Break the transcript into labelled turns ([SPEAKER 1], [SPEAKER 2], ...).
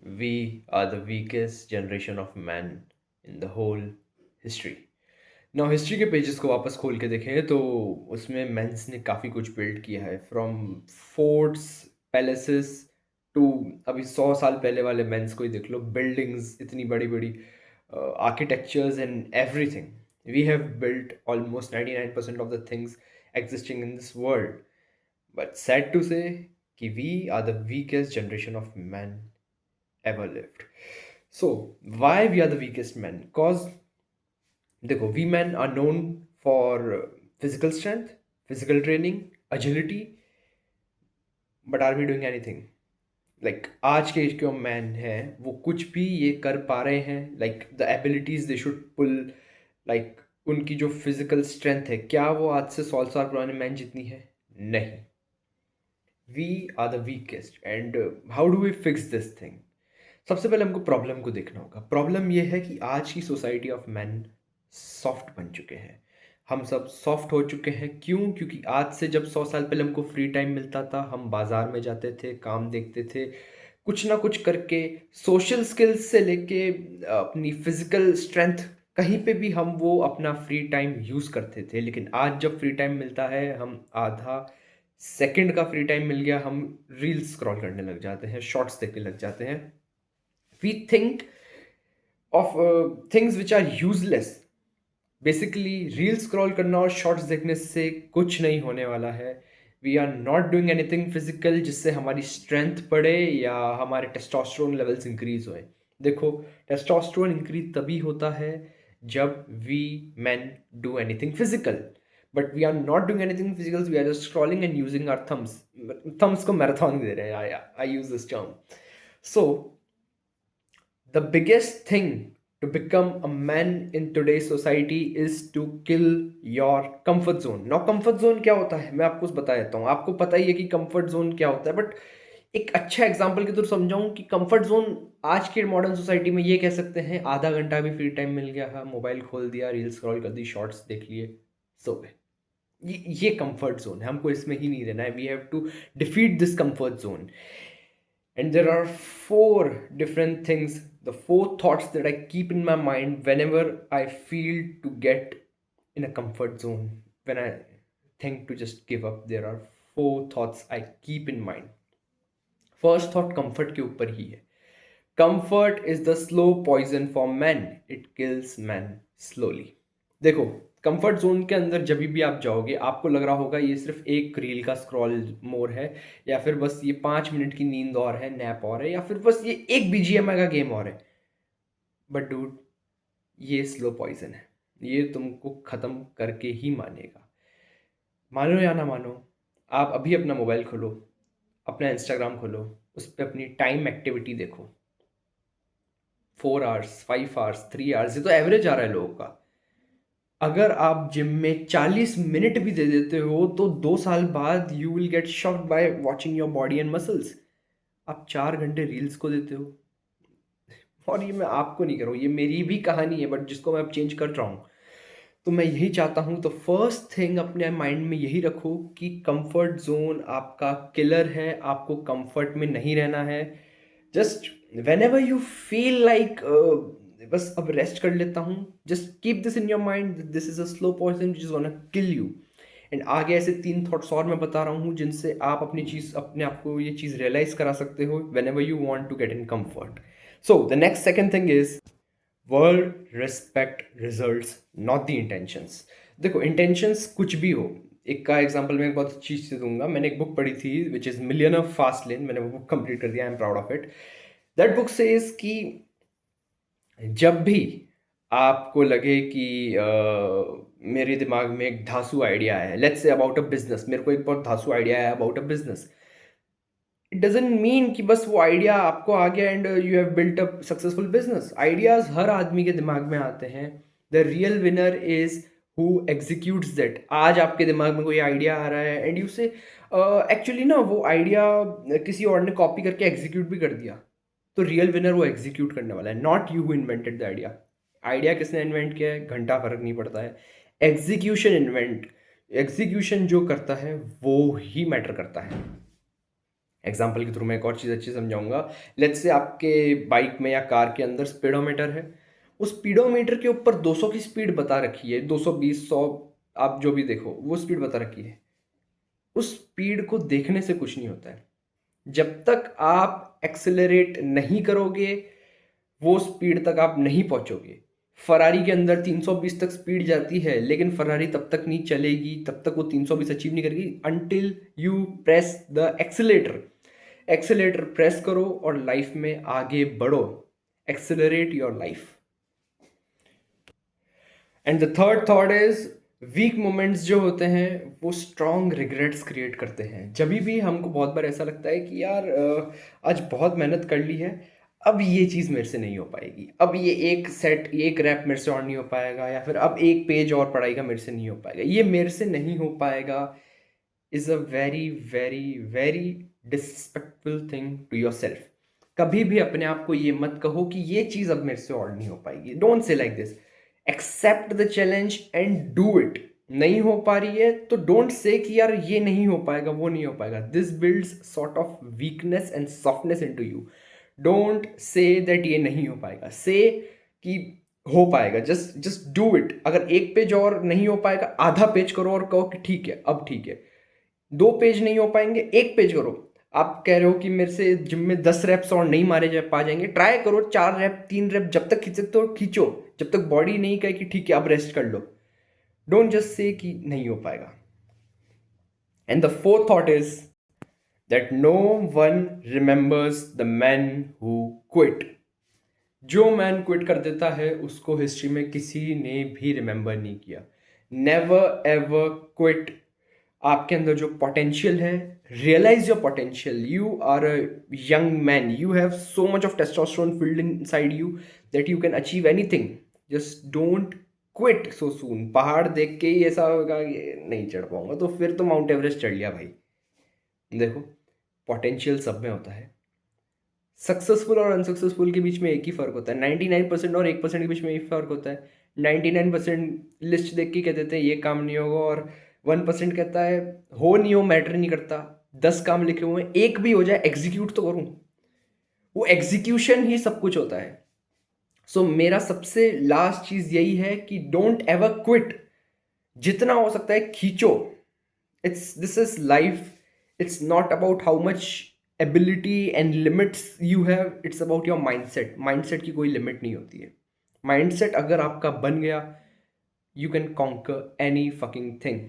[SPEAKER 1] We are the weakest generation of man in the whole history. Now history के pages को वापस खोल के देखें तो उसमें मेंस ने काफ़ी कुछ बिल्ड किया है, फ्रॉम फोर्ट्स, पैलेसेस टू अभी 100 साल पहले वाले मेंस को ही देख लो, बिल्डिंग्स इतनी बड़ी बड़ी, architectures and everything. We have built almost 99% of the things existing in this world. But sad to say कि we are the weakest generation of men ever lived. So why we are the weakest men? Cause देखो, we men are known for physical strength, physical training, agility, but are we doing anything? Like आज के जो man हैं वो कुछ भी ये कर पा रहे हैं? Like the abilities they should pull, like उनकी जो फिजिकल स्ट्रेंथ है, क्या वो आज से 100 साल पुराने मैन जितनी है? नहीं. We are the weakest. And how do we fix this thing? सबसे पहले हमको प्रॉब्लम को देखना होगा. प्रॉब्लम ये है कि आज की सोसाइटी ऑफ मैन सॉफ्ट बन चुके हैं. हम सब सॉफ्ट हो चुके हैं. क्यों? क्योंकि आज से जब 100 साल पहले हमको फ्री टाइम मिलता था, हम बाजार में जाते थे, काम देखते थे, कुछ ना कुछ करके, सोशल स्किल्स से लेके अपनी फिजिकल स्ट्रेंथ, कहीं पे भी हम वो अपना फ्री टाइम यूज़ करते थे. लेकिन आज जब फ्री टाइम मिलता है, हम आधा सेकंड का फ्री टाइम मिल गया, हम रील्स स्क्रॉल करने लग जाते हैं, शॉर्ट्स देखने लग जाते हैं. We think of things which are useless. Basically reel scroll करना और शॉर्ट्स देखने से कुछ नहीं होने वाला है. We are not doing anything physical जिससे हमारी स्ट्रेंथ बढ़े या हमारे टेस्टोस्टेरोन लेवल्स इंक्रीज होए. देखो, टेस्टोस्टेरोन इंक्रीज तभी होता है जब we man do anything physical. But we are not doing anything physical, we are just scrolling and using our thumbs. Thumbs को मैराथन दे रहे हैं. I use this term. So the biggest thing to become a man in today's society is to kill your comfort zone. Now comfort zone क्या होता है मैं आपको बता देता हूँ. आपको पता ही है कि comfort zone क्या होता है, बट एक अच्छा एग्जाम्पल के थ्रू समझाऊं कि कंफर्ट जोन आज के मॉडर्न सोसाइटी में ये कह सकते हैं, आधा घंटा भी फ्री टाइम मिल गया है, मोबाइल खोल दिया, रील स्क्रॉल कर दी, शॉर्ट्स देख लिए, सो गए. ये कंफर्ट जोन है, हमको इसमें ही नहीं रहना है. We have to defeat this comfort zone. And there are four different things, the four thoughts that I keep in my mind whenever I feel to get in a comfort zone. When I think to just give up, there are four thoughts I keep in mind. First thought comfort के ऊपर ही है. Comfort is the slow poison for men. It kills men slowly. देखो, comfort zone के अंदर जब भी आप जाओगे, आपको लग रहा होगा ये सिर्फ एक रील का स्क्रॉल मोर है, या फिर बस ये 5 मिनट की नींद और है, नैप और है, या फिर बस ये एक बीजीएमआई का गेम और है. बट डूड, ये स्लो पॉइजन है. ये तुमको ख़त्म करके ही मानेगा. मानो या ना मानो, आप अभी अपना मोबाइल खोलो, अपना इंस्टाग्राम खोलो, उस पर अपनी टाइम एक्टिविटी देखो. 4 आवर्स, 5 आवर्स, 3 आवर्स, ये तो एवरेज आ रहा है लोगों का. अगर आप जिम में 40 मिनट भी दे देते हो तो 2 साल बाद you will get shocked by watching your body and muscles. आप 4 घंटे रील्स को देते हो. और ये मैं आपको नहीं कर रहा हूँ, ये मेरी भी कहानी है, बट जिसको मैं अब चेंज कर रहा हूँ. तो मैं यही चाहता हूँ, तो फर्स्ट थिंग अपने माइंड में यही रखो कि कंफर्ट जोन आपका किलर है. आपको कंफर्ट में नहीं रहना है. Just whenever you feel like बस अब रेस्ट कर लेता हूँ, just keep this in your mind, this is a slow poison which is gonna kill you. And आगे ऐसे 3 थॉट्स और मैं बता रहा हूँ जिनसे आप अपने आप को ये चीज़ रियलाइज करा सकते हो whenever you want to get in comfort. So the next second thing is world respect results, not the intentions. देखो, इंटेंशंस कुछ भी हो. एक का एग्जांपल मैं एक बहुत अच्छी चीज़ दूंगा. मैंने एक बुक पढ़ी थी which is millionaire fast lane. मैंने वो बुक कंप्लीट कर दिया. I am proud of it. That book says कि जब भी आपको लगे कि मेरे दिमाग में एक धांसू आइडिया है, let's say about a business, मेरे को एक बहुत धांसू आइडिया है about a business, it doesn't mean कि बस वो आइडिया आपको आ गया and you have built a successful business. Ideas हर आदमी के दिमाग में आते हैं. The real winner is who executes that. आज आपके दिमाग में कोई आइडिया आ रहा है एंड यू से एक्चुअली ना वो आइडिया किसी और ने कॉपी करके एग्जीक्यूट भी कर दिया, तो रियल विनर वो एग्जीक्यूट करने वाला है, not you who invented the idea. Idea किसने इन्वेंट किया है, घंटा फर्क नहीं पड़ता है. एग्जीक्यूशन जो करता है वो ही मैटर करता है. एग्जाम्पल के थ्रू मैं एक और चीज़ अच्छी समझाऊंगा। लेट्स से आपके बाइक में या कार के अंदर स्पीडोमीटर है। उस स्पीडोमीटर के ऊपर 200 की स्पीड बता रखी है, 220, 100, आप जो भी देखो वो स्पीड बता रखी है। उस स्पीड को देखने से कुछ नहीं होता है। जब तक आप एक्सेलरेट नहीं करोगे वो स्पीड तक आप नहीं पहुंचोगे। फरारी के अंदर 320 तक स्पीड जाती है, लेकिन फरारी तब तक नहीं चलेगी, तब तक वो 320 अचीव नहीं करेगी until you press the accelerator. Accelerator press करो और लाइफ में आगे बढ़ो। Accelerate your life. And the third thought is, weak moments जो होते हैं वो स्ट्रॉन्ग रिग्रेट्स क्रिएट करते हैं। जब भी हमको बहुत बार ऐसा लगता है कि यार आज बहुत मेहनत कर ली है, अब ये चीज़ मेरे से नहीं हो पाएगी, अब ये एक रैप मेरे से और नहीं हो पाएगा, या फिर अब एक पेज और पढ़ाई का मेरे से नहीं हो पाएगा, ये मेरे से नहीं हो पाएगा, is a very very very disrespectful thing to yourself. कभी भी अपने आप को ये मत कहो कि ये चीज़ अब मेरे से और नहीं हो पाएगी। Don't say like this. Accept the challenge and do it. नहीं हो पा रही है तो डोंट से कि यार ये नहीं हो पाएगा, वो नहीं हो पाएगा। This builds sort of weakness and softness into you. Don't say that ये नहीं हो पाएगा, से कि हो पाएगा। Just just do it. अगर एक पेज और नहीं हो पाएगा, आधा पेज करो और कहो कि ठीक है अब ठीक है। 2 पेज नहीं हो पाएंगे, 1 पेज करो। आप कह रहे हो कि मेरे से जिम में 10 रैप्स और नहीं मारे जा पा जाएंगे, ट्राई करो 4 रैप 3 रैप, जब तक खींच सकते हो खींचो, जब तक बॉडी नहीं कहे कि ठीक है अब रेस्ट कर लो। डोंट जस्ट से कि नहीं हो पाएगा। And the fourth thought is that no one remembers the man who quit. जो मैन क्विट कर देता है उसको हिस्ट्री में किसी ने भी रिमेंबर नहीं किया। Never ever quit. आपके अंदर जो पोटेंशियल है, realize your potential. You are a young man, you have so much of testosterone field inside you that you can achieve anything. Just don't quit so soon. पहाड़ देख के ही ऐसा होगा कि नहीं चढ़ पाऊंगा, तो फिर तो माउंट एवरेस्ट चढ़ लिया भाई। देखो, पोटेंशियल सब में होता है। सक्सेसफुल और अनसक्सेसफुल के बीच में एक ही फ़र्क होता है। 99% और 1% के बीच में एक फ़र्क होता है। 99% लिस्ट देख के कह देते हैं ये काम नहीं होगा, और 1% कहता है हो नहीं हो मैटर नहीं करता, 10 काम लिखे हुए हैं, एक भी हो जाए एग्जीक्यूट तो करूँ। वो एग्जीक्यूशन ही सब कुछ होता है। सो मेरा सबसे लास्ट चीज़ यही है कि डोंट एवर क्विट। जितना हो सकता है खींचो। This is life. It's not about how much ability and limits you have, it's about your mindset. Mindset की कोई लिमिट नहीं होती है। माइंडसेट अगर आपका बन गया, you can conquer any fucking thing.